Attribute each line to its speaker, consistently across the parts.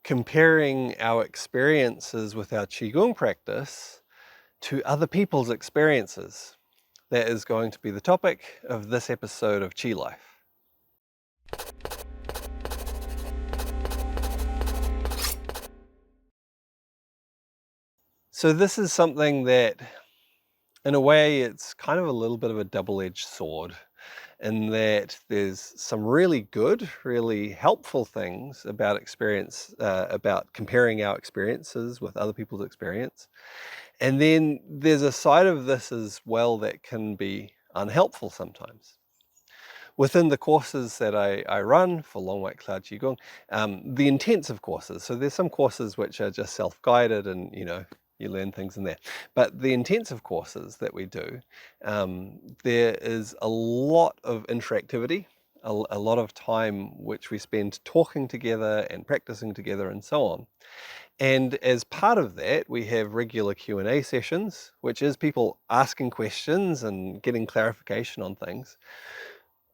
Speaker 1: comparing our experiences with our Qigong practice to other people's experiences. That is going to be the topic of this episode of Qi Life. So this is something that, in a way, it's kind of a little bit of a double-edged sword, in that there's some really good, really helpful things about about comparing our experiences with other people's experience. And then there's a side of this as well that can be unhelpful sometimes. Within the courses that I run for Long White Cloud Qigong, the intensive courses, so there's some courses which are just self-guided and, you learn things in there. But the intensive courses that we do, there is a lot of interactivity, a lot of time which we spend talking together and practicing together and so on. And as part of that, we have regular Q&A sessions, which is people asking questions and getting clarification on things.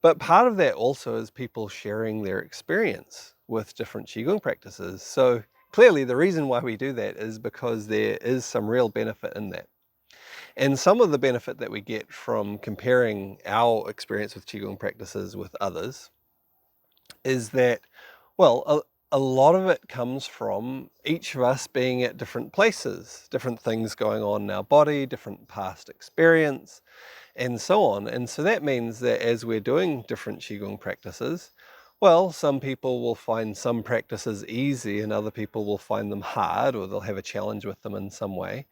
Speaker 1: But part of that also is people sharing their experience with different Qigong practices. So clearly the reason why we do that is because there is some real benefit in that. And some of the benefit that we get from comparing our experience with Qigong practices with others is that, well, a lot of it comes from each of us being at different places, different things going on in our body, different past experience, and so on. And so that means that as we're doing different Qigong practices, well, some people will find some practices easy and other people will find them hard, or they'll have a challenge with them in some way.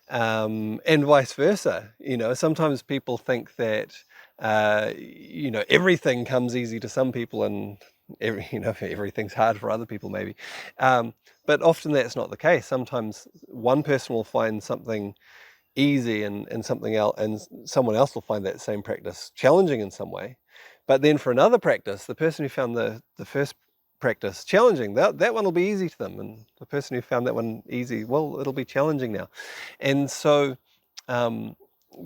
Speaker 1: And vice versa. Sometimes people think that, everything comes easy to some people and everything's hard for other people maybe. But often that's not the case. Sometimes one person will find something easy and something else, and someone else will find that same practice challenging in some way. But then for another practice, the person who found the first practice challenging, that one will be easy to them, and the person who found that one easy, well, it'll be challenging now. And so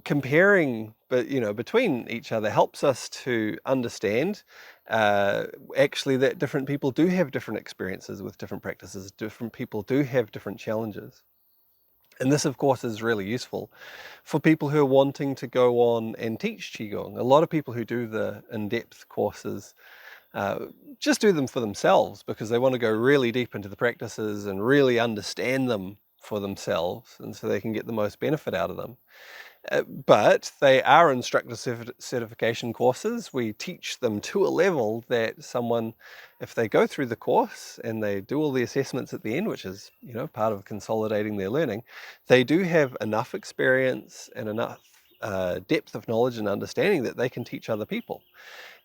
Speaker 1: comparing between each other helps us to understand actually that different people do have different experiences with different practices. Different people do have different challenges. And this, of course, is really useful for people who are wanting to go on and teach Qigong. A lot of people who do the in-depth courses just do them for themselves because they want to go really deep into the practices and really understand them for themselves, and so they can get the most benefit out of them. But they are instructor certification courses. We teach them to a level that someone, if they go through the course and they do all the assessments at the end, which is, part of consolidating their learning, they do have enough experience and enough depth of knowledge and understanding that they can teach other people.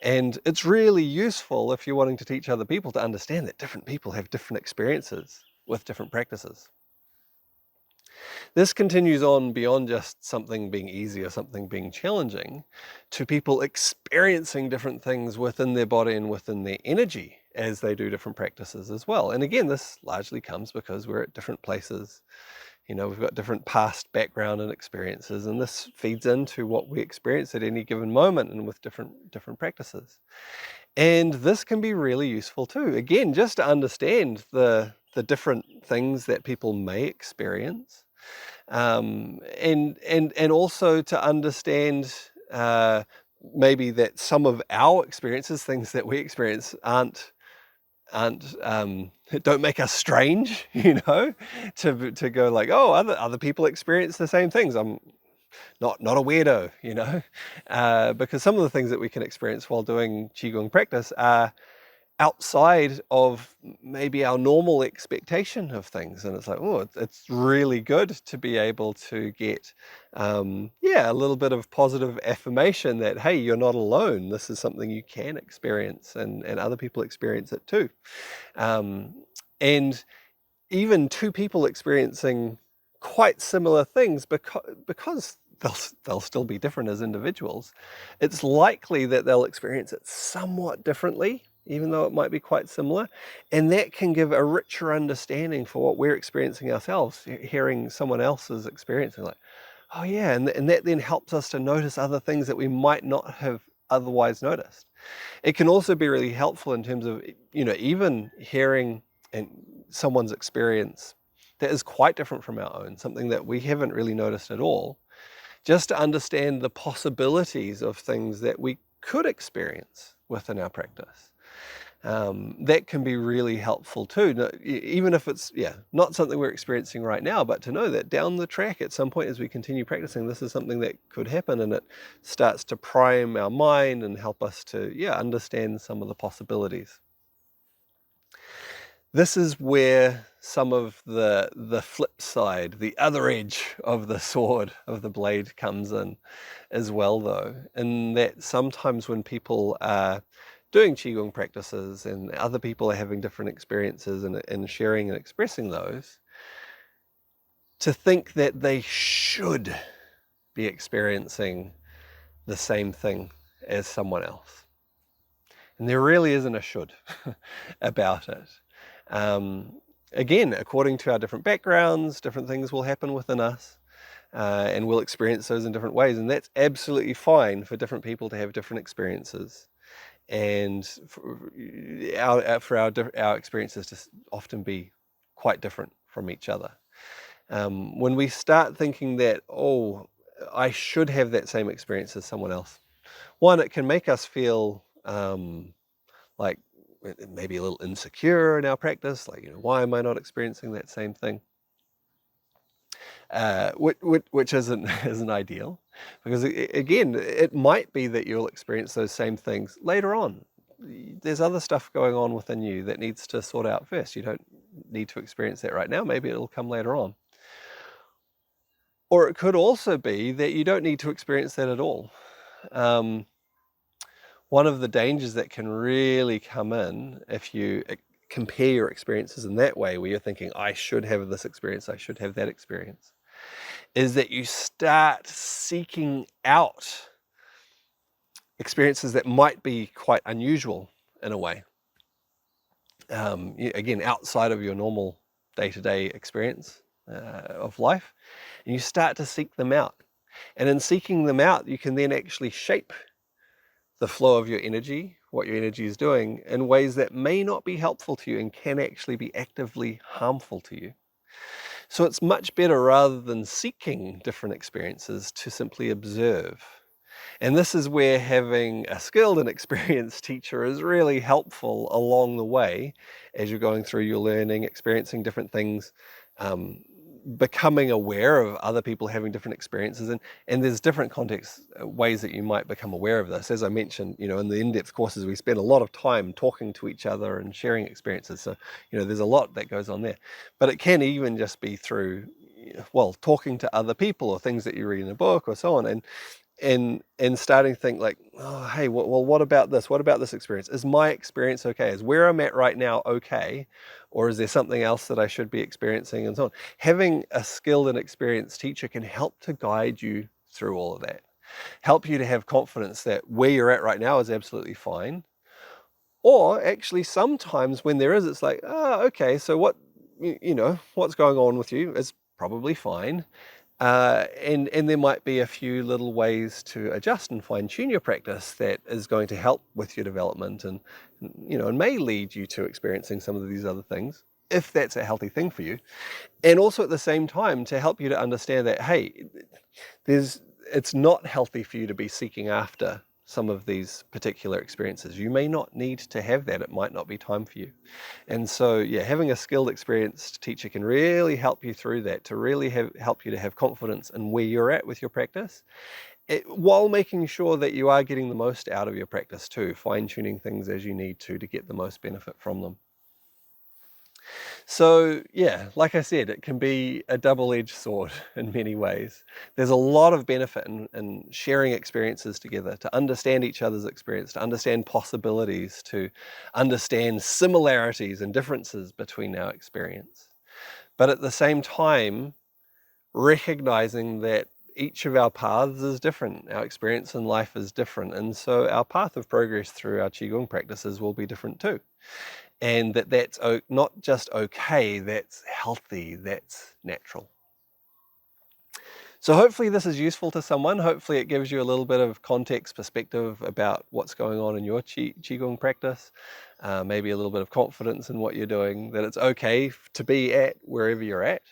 Speaker 1: And it's really useful if you're wanting to teach other people to understand that different people have different experiences with different practices. This continues on beyond just something being easy or something being challenging to people experiencing different things within their body and within their energy as they do different practices as well. And again, this largely comes because we're at different places. We've got different past background and experiences, and this feeds into what we experience at any given moment and with different practices. And this can be really useful too. Again, just to understand the different things that people may experience. And also to understand maybe that some of our experiences, things that we experience, don't make us strange, to go like, oh, other people experience the same things. I'm not a weirdo, because some of the things that we can experience while doing Qigong practice are outside of maybe our normal expectation of things. And it's like, oh, it's really good to be able to get, a little bit of positive affirmation that, hey, you're not alone. This is something you can experience, and other people experience it too. And even two people experiencing quite similar things, because they'll still be different as individuals, it's likely that they'll experience it somewhat differently, even though it might be quite similar. And that can give a richer understanding for what we're experiencing ourselves, hearing someone else's experience, and like, oh yeah, and that then helps us to notice other things that we might not have otherwise noticed. It can also be really helpful in terms of, even hearing and someone's experience that is quite different from our own, something that we haven't really noticed at all, just to understand the possibilities of things that we could experience within our practice. That can be really helpful too, even if it's not something we're experiencing right now, but to know that down the track at some point as we continue practicing, this is something that could happen, and it starts to prime our mind and help us to understand some of the possibilities. This is where some of the flip side, the other edge of the sword, of the blade, comes in as well, though, in that sometimes when people are doing Qigong practices and other people are having different experiences and sharing and expressing those, to think that they should be experiencing the same thing as someone else. And there really isn't a should about it. Again, according to our different backgrounds, different things will happen within us, and we'll experience those in different ways. And that's absolutely fine for different people to have different experiences, and for our experiences to often be quite different from each other. When we start thinking that, oh, I should have that same experience as someone else, one, it can make us feel like maybe a little insecure in our practice, like, why am I not experiencing that same thing? Which isn't ideal, because again, it might be that you'll experience those same things later on. There's other stuff going on within you that needs to sort out first. You don't need to experience that right now. Maybe it'll come later on. Or it could also be that you don't need to experience that at all. One of the dangers that can really come in if you compare your experiences in that way, where you're thinking, I should have this experience, I should have that experience, is that you start seeking out experiences that might be quite unusual in a way. Again, outside of your normal day-to-day experience of life, and you start to seek them out. And in seeking them out, you can then actually shape the flow of your energy, what your energy is doing, in ways that may not be helpful to you and can actually be actively harmful to you. So it's much better, rather than seeking different experiences, to simply observe. And this is where having a skilled and experienced teacher is really helpful along the way as you're going through your learning, experiencing different things, becoming aware of other people having different experiences. And there's different contexts, ways that you might become aware of this. As I mentioned, in the in-depth courses, we spend a lot of time talking to each other and sharing experiences. So, there's a lot that goes on there. But it can even just be through, talking to other people or things that you read in a book or so on. And starting to think like, oh, hey, well, what about this? What about this experience? Is my experience okay? Is where I'm at right now okay? Or is there something else that I should be experiencing, and so on? Having a skilled and experienced teacher can help to guide you through all of that. Help you to have confidence that where you're at right now is absolutely fine. Or actually sometimes when there is, it's like, oh, okay, so what's going on with you is probably fine. And there might be a few little ways to adjust and fine-tune your practice that is going to help with your development, and may lead you to experiencing some of these other things, if that's a healthy thing for you. And also at the same time to help you to understand that, hey, it's not healthy for you to be seeking after some of these particular experiences. You may not need to have that. It might not be time for you. And so, having a skilled, experienced teacher can really help you through that, to really help you to have confidence in where you're at with your practice, while making sure that you are getting the most out of your practice too, fine-tuning things as you need to get the most benefit from them. So like I said, it can be a double-edged sword in many ways. There's a lot of benefit in sharing experiences together, to understand each other's experience, to understand possibilities, to understand similarities and differences between our experience. But at the same time, recognizing that each of our paths is different. Our experience in life is different. And so our path of progress through our Qigong practices will be different too. And that's not just okay, that's healthy, that's natural. So hopefully this is useful to someone. Hopefully it gives you a little bit of context perspective about what's going on in your Qigong practice, maybe a little bit of confidence in what you're doing, that it's okay to be at wherever you're at.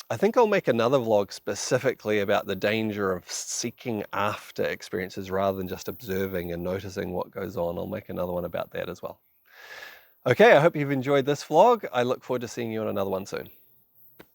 Speaker 1: I think I'll make another vlog specifically about the danger of seeking after experiences rather than just observing and noticing what goes on. I'll make another one about that as well. Okay, I hope you've enjoyed this vlog. I look forward to seeing you on another one soon.